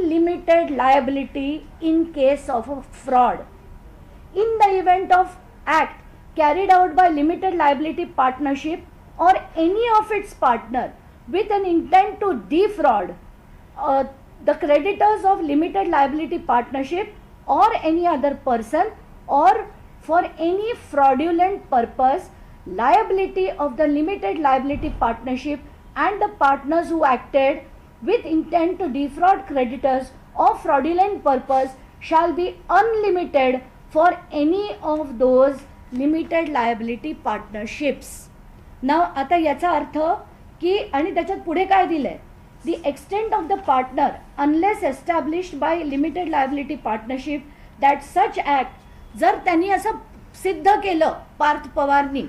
unlimited liability in case of a fraud. In the event of act carried out by limited liability partnership or any of its partner with an intent to defraud the creditors of limited liability partnership or any other person, or for any fraudulent purpose, liability of the limited liability partnership and the partners who acted with intent to defraud creditors of fraudulent purpose shall be unlimited for any of those limited liability partnerships. Now आता याचा अर्थ की आणि त्याच्यात पुढे काय दिलंय, the extent of the partner unless established by limited liability partnership that such act, जर त्यांनी असं सिद्ध केलं पार्थ पवारनी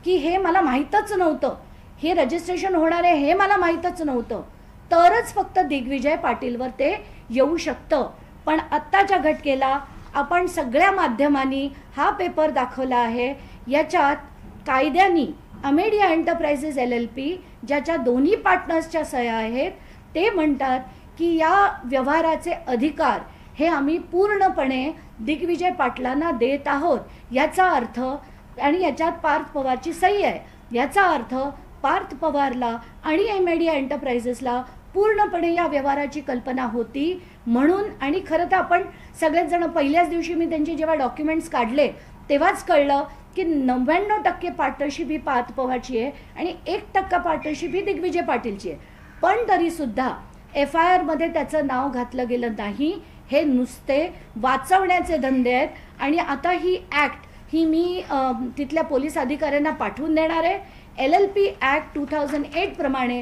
की हे मला माहीतच नव्हतं, हे रजिस्ट्रेशन होणार आहे हे मला माहीतच नव्हतं, तरच फक्त दिग्विजय पाटीलवर ते येऊ शकतं. पण आत्ताच्या घटनेला आपण सगळ्या माध्यमांनी हा पेपर दाखवला आहे. याच्यात कायद्यानी अमेडिया एंटरप्राइजेस LLP ज्याच्या दोन्ही पार्टनर्सच्या सह्या आहेत ते म्हणतात की या व्यवहाराचे अधिकार हे आम्ही पूर्णपणे दिग्विजय पाटलांना देत आहोत. याचा अर्थ, आणि याच्यात पार्थ पवारची सही आहे, याचा अर्थ पार्थ पवारला आणि अमेडिया एंटरप्राइजेसला पूर्णपणे या व्यवहाराची कल्पना होती म्हणून. आणि खरं तर आपण सगळेच जण पहिल्याच दिवशी मी त्यांचे जेव्हा डॉक्युमेंट्स काढले तेव्हाच कळलं की 99% पार्टनरशिप ही पार्थ पवारची आहे आणि 1% पार्टनरशिप ही दिग्विजय पाटीलची आहे. पण तरीसुद्धा FIR मध्ये त्याचं नाव घातलं गेलं नाही. हे नुसते वाचवण्याचे धंदे आहेत. आणि आता ही ॲक्ट ही मी तिथल्या पोलीस अधिकाऱ्यांना पाठवून देणार आहे. LLP ॲक्ट 2008 प्रमाणे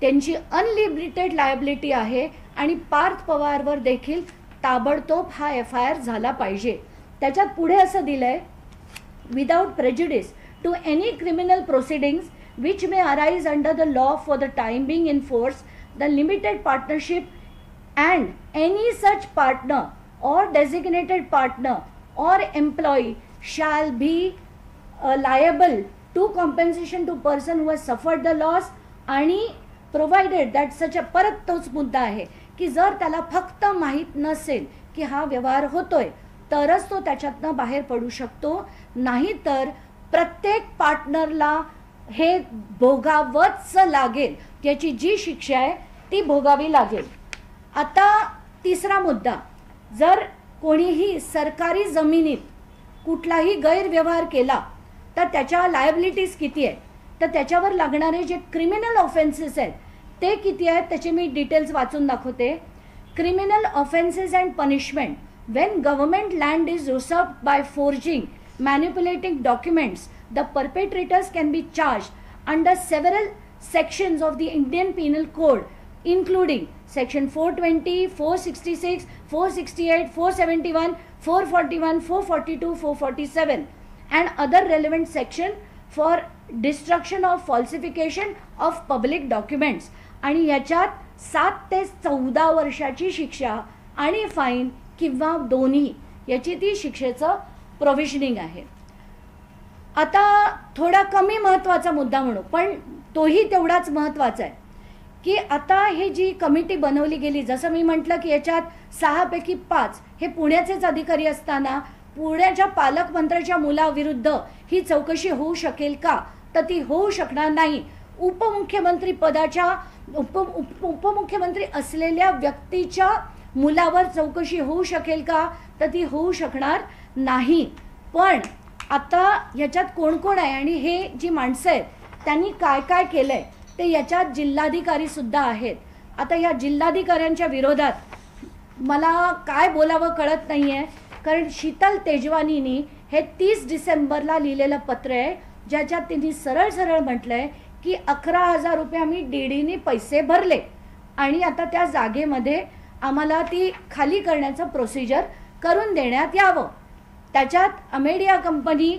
त्यांची अनलिमिटेड लायबिलिटी आहे आणि पार्थ पवारवर देखील ताबडतोब हा FIR झाला पाहिजे. त्याच्यात पुढे असं दिलंय, without prejudice to any criminal proceedings which may arise under the law for the time being in force, the limited partnership and any such partner or designated partner or employee shall be liable to compensation to person who has suffered the loss, आणि provided that such a, परत तोच मुद्दा आहे की जर त्याला फक्त माहीत नसेल की हा व्यवहार होतोय तरच तो त्याच्यातनं बाहेर पडू शकतो, नाहीतर प्रत्येक पार्टनरला हे भोगावंच लागेल, त्याची जी शिक्षा आहे ती भोगावी लागेल. आता तिसरा मुद्दा, जर कोणीही सरकारी जमिनीत कुठलाही गैरव्यवहार केला तर त्याच्या लायबिलिटीज किती आहेत, तर त्याच्यावर लागणारे जे क्रिमिनल ऑफेन्सेस आहेत ते किती आहेत त्याचे मी डिटेल्स वाचून दाखवते. Criminal offences and punishment, when government land is usurped by forging, manipulating documents, the perpetrators can be charged under several sections of the Indian Penal Code, including section 420, 466, 468, 471, 441, 442, 447 and other relevant section for destruction of falsification of public documents. आणि याच्यात 7 ते 14 वर्षाची शिक्षा आणि fine किंवा दोन्ही याची ती शिक्षेचं प्रोव्हिजनिंग आहे. आता थोडा कमी महत्त्वाचा मुद्दा म्हणू पण तोही तेवढाच महत्त्वाचा आहे की आता हे जी कमिटी बनवली गेली, जसं मी म्हटलं की याच्यात 6 पैकी 5 हे पुण्याचेच अधिकारी असताना पुण्याच्या पालकमंत्र्याच्या मुलाविरुद्ध ही चौकशी होऊ शकेल का, तर ती होऊ शकणार नाही. उपमुख्यमंत्री पदाच्या उपमुख्यमंत्री असलेल्या व्यक्तीच्या मुलावर चौकशी होऊ शकेल का, तर ती होऊ शकणार नाही. पण आता ह्याच्यात कोण कोण आहे आणि हे जी माणसं आहेत त्यांनी काय काय केलंय ते याच्यात जिल्हाधिकारी सुद्धा आहेत. आता या जिल्हाधिकाऱ्यांच्या विरोधात मला काय बोलावं कळत नाहीये, कारण शीतल तेजवानीनी हे 30 डिसेंबरला लिहिलेलं पत्र आहे ज्याच्यात त्यांनी सरळ सरळ म्हटलंय की 11,000 रुपये आम्ही DDने पैसे भरले आणि आता त्या जागेमध्ये आम्हाला ती खाली करण्याचं प्रोसिजर करून देण्यात यावं. त्याच्यात अमेडिया कंपनी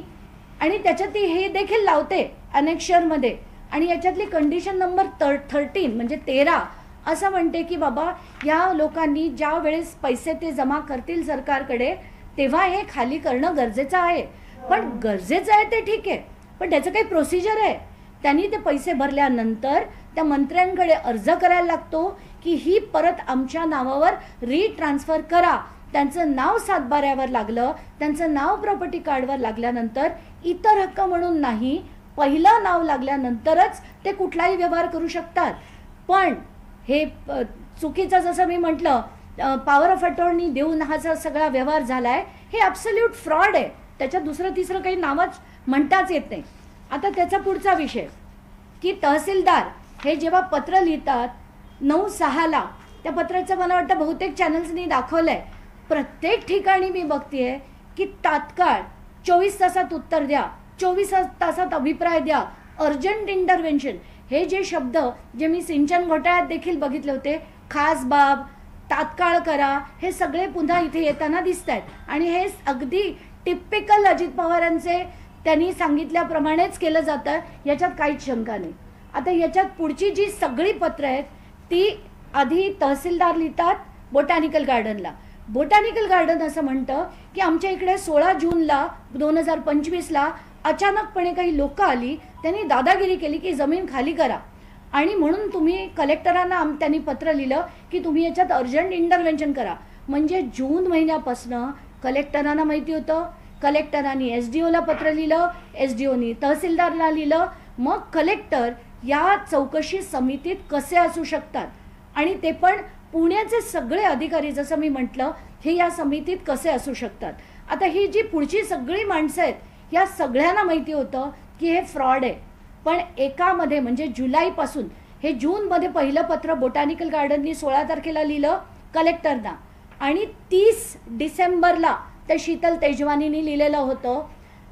आणि त्याच्यात ती हे देखील लावते अनेक्शरमध्ये आणि याच्यातली कंडिशन नंबर 13 म्हणजे 13 असं म्हणते की बाबा या लोकांनी ज्या वेळेस पैसे ते जमा करतील सरकारकडे तेव्हा हे खाली करणं गरजेचं आहे. पण गरजेचं आहे ते ठीक आहे, पण त्याचं काही प्रोसिजर आहे. त्यांनी ते पैसे भरल्यानंतर त्या मंत्र्यांकडे अर्ज करायला लागतो की ही परत आमच्या नावावर रिट्रान्सफर करा. त्यांचं नाव सातबाऱ्यावर लागलं, त्यांचं नाव प्रॉपर्टी कार्डवर लागल्यानंतर इतर हक्क म्हणून नाही, पहिलं नाव लागल्यानंतरच ते कुठलाही व्यवहार करू शकतात. पण हे चुकीचं, जसं मी म्हटलं, पॉवर ऑफ अटॉर्नी देऊन हा जो सगळा व्यवहार झालाय हे ॲब्सोल्यूट फ्रॉड आहे. त्याच्यात दुसरं तिसरं काही नावच म्हणताच येत नाही. आता त्याचा पुढचा विषय की तहसीलदार हे जेव्हा पत्र लिहितात 9/6ला, त्या पत्राचं मला वाटतं बहुतेक चॅनल्सनी दाखवलंय. प्रत्येक ठिकाणी मी बघतेय की तात्काळ 24 तासात उत्तर द्या, 24 तासात अभिप्राय द्या, अर्जंट इंटरव्हेन्शन, हे जे शब्द जे मी सिंचन घोटाळ्यात देखील बघितले होते, खास बाब, तात्काळ करा, हे सगळे पुन्हा इथे येताना दिसत आहेत. आणि हे अगदी टिपिकल अजित पवारांचे त्यांनी सांगितल्याप्रमाणेच केलं जातं, याच्यात काहीच शंका नाही. आता याच्यात पुढची जी सगळी पत्र आहेत ती आधी तहसीलदार लिहितात बोटॅनिकल गार्डनला. बोटॅनिकल गार्डन असं म्हणतं की आमच्या इकडे 16 जूनला 2025ला अचानकपणे काही लोक आली, त्यांनी दादागिरी केली की जमीन खाली करा, आणि म्हणून तुम्ही कलेक्टरांना त्यांनी पत्र लिहिलं की तुम्ही याच्यात अर्जंट इंटरव्हेन्शन करा. म्हणजे जून महिन्यापासून कलेक्टरांना माहिती होतं, कलेक्टरांनी SDOला पत्र लिहिलं, SDOनी तहसीलदारला लिहिलं, मग कलेक्टर या चौकशी समितीत कसे असू शकतात, आणि ते पण पुण्याचे सगळे अधिकारी, जसं मी म्हटलं, हे या समितीत कसे असू शकतात. आता ही जी पुढची सगळी माणसं आहेत या सगळ्यांना माहिती होतं की हे फ्रॉड आहे. पण एकामध्ये म्हणजे जुलैपासून, हे जूनमध्ये पहिलं पत्र बोटॅनिकल गार्डननी 16 तारखेला लिहिलं कलेक्टरना, आणि 30 डिसेंबरला ते शीतल तेजवानींनी लिहिलेलं होतं.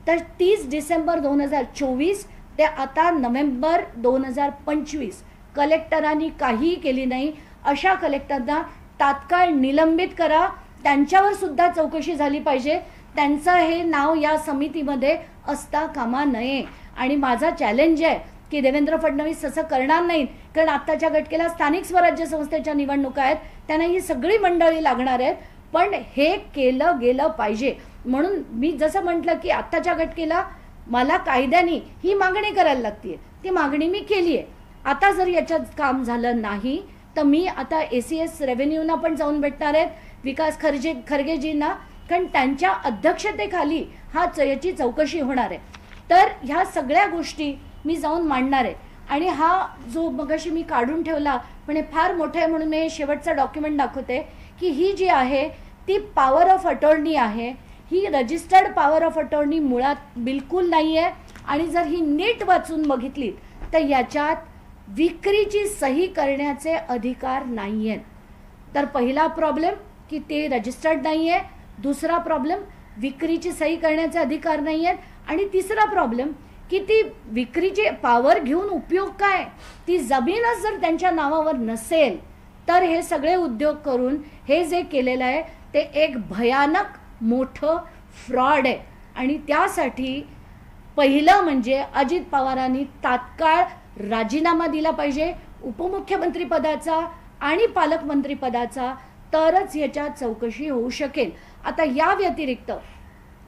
तर 30 डिसेंबर 2024 ते आता नोव्हेंबर 2025 कलेक्टरांनी काहीही केली नाही. अशा कलेक्टरना तात्काळ निलंबित करा, त्यांच्यावर सुद्धा चौकशी झाली पाहिजे, त्यांचं हे नाव या समितीमध्ये असता कामा नये. आणि माझा चॅलेंज आहे की देवेंद्र फडणवीस असं करणार नाहीत, कारण आत्ताच्या घटकेला स्थानिक स्वराज्य संस्थेच्या निवडणुका आहेत, त्यांना ही सगळी मंडळी लागणार आहेत, पण हे केलं गेलं पाहिजे. म्हणून मी जसं म्हटलं की आत्ताच्या घटकेला मला कायद्याने ही मागणी करायला लागते, ती मागणी मी केली आहे. आता जर याच्यात काम झालं नाही तर मी आता ACS रेव्हेन्यूना पण जाऊन भेटणार आहेत, विकास खरगेजींना, कारण त्यांच्या अध्यक्षतेखाली याची चौकशी होणार आहे. तर ह्या सगळ्या गोष्टी मी जाऊन मांडणार आहे. आणि हा जो मगाशी मी काढून ठेवला पण हे फार मोठं आहे म्हणून मी हे शेवटचं डॉक्युमेंट दाखवते की ही जी आहे ती पॉवर ऑफ अटॉर्नी आहे. ही रजिस्टर्ड पॉवर ऑफ अटॉर्नी मुळात बिलकुल नाही आहे, आणि जर ही नीट वाचून बघितली तर याच्यात विक्रीची सही करण्याचे अधिकार नाही आहेत. तर पहिला प्रॉब्लेम की ते रजिस्टर्ड नाही आहे, दुसरा प्रॉब्लेम विक्रीची सही करण्याचे अधिकार नाही आहेत, आणि तिसरा प्रॉब्लेम की ती विक्रीची पॉवर घेऊन उपयोग काय, ती जमीनच जर त्यांच्या नावावर नसेल तर हे सगळे उद्योग करून हे जे केलेलं आहे ते एक भयानक मोठं फ्रॉड आहे. आणि त्यासाठी पहिलं म्हणजे अजित पवारांनी तात्काळ राजीनामा दिला पाहिजे उपमुख्यमंत्री पदाचा आणि पालकमंत्री पदाचा, तरच याच्या चौकशी होऊ शकेल. आता या व्यतिरिक्त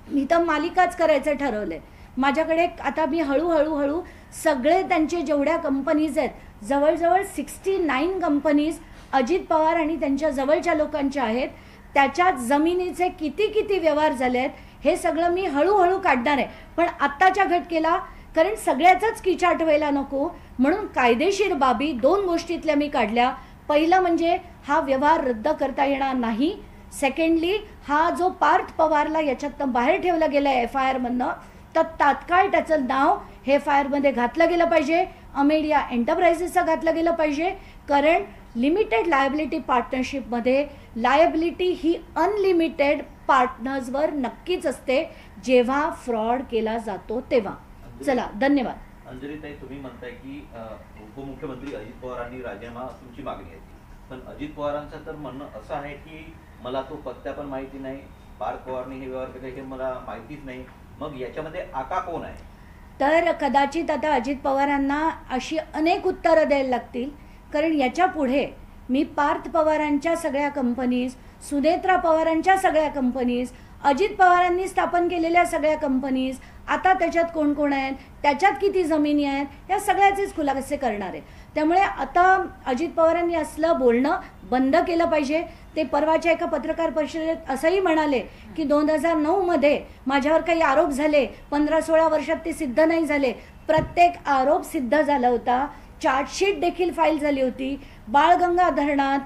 मी तर मालिकाच करायचं ठरवलंय. माझ्याकडे आता मी हळूहळू सगळे त्यांचे जेवढ्या कंपनीज आहेत, जवळजवळ 69 कंपनीज अजित पवार आणि त्यांच्या जवळच्या लोकांच्या आहेत, त्याच्यात जमिनीचे किती व्यवहार झाले आहेत हे सगळं मी हळूहळू काढणार आहे. पण आत्ताच्या घटकेला, कारण सगळ्याचाच किचाट व्हायला नको म्हणून कायदेशीर बाबी 2 गोष्टीतल्या मी काढल्या. पहिलं म्हणजे हा व्यवहार रद्द करता येणार नाही. सेकंडली हा जो पार्थ पवारला याच्यातनं बाहेर ठेवला गेला FIR मधनं, तर तात्काळ त्याचं नाव हे FIR मध्ये घातलं गेलं पाहिजे, अमेडिया एंटरप्राइजेसचं घातलं गेलं पाहिजे. कारण लिमिटेड लायबिलिटी पार्टनरशिपमध्ये लायबिलिटी ही अनलिमिटेड पार्टनर्सवर नक्कीच असते जेव्हा फ्रॉड केला जातो तेव्हा. चला, धन्यवाद. अंजलीताई, तुम्ही म्हणताय की उपमुख्यमंत्री अजित पवारांनी राजीनामा तुमची मागणी आहे, पण अजित पवारांचं तर म्हणणं असं आहे की मला तो पत्ता पण माहिती नाही, पार्थ पवारने हे व्यवहार केले हे मला माहितीच नाही, मग याच्यामध्ये आका कोण आहे? तर कदाचित आता अजित पवारांना अशी अनेक उत्तरं द्यायला लागतील, कारण याच्या पुढे मी पार्थ पवारांच्या सगळ्या कंपनीज, सुनेत्रा पवारांच्या सगळ्या कंपनीज, अजित पवारांनी स्थापन केलेल्या सगळ्या कंपनीज, आता त्याच्यात कोण कोण आहेत, त्याच्यात किती जमिनी आहेत, या सगळ्याचेच खुलासे करणार आहे. त्यामुळे आता अजित पवारांनी असलं बोलणं बंद केलं पाहिजे. ते परवाच्या एका पत्रकार परिषदेत असंही म्हणाले की 2009 मध्ये माझ्यावर काही आरोप झाले, 15-16 वर्षात ते सिद्ध नाही झाले. प्रत्येक आरोप सिद्ध झाला होता. चार्जशीट देखील फाईल झाली होती. बाळगंगा धरणात,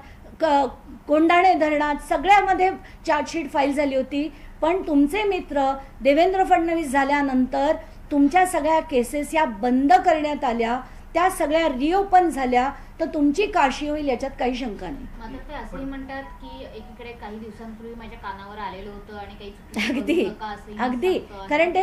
कोंढाणे धरणात सगळ्यामध्ये चार्जशीट फाईल झाली होती. पण तुमचे मित्र देवेंद्र फडणवीस झाल्यानंतर तुमच्या सगळ्या केसेस या बंद करण्यात आल्या, त्या सगळ्या रिओपन झाल्या. तर तुमची काशी होईल याच्यात काही शंका नाही. मात्र ते असंही म्हणतात की एकीकडे काही दिवसांपूर्वी माझ्या कानावर आलेलं होतं आणि काही अगदी कारण ते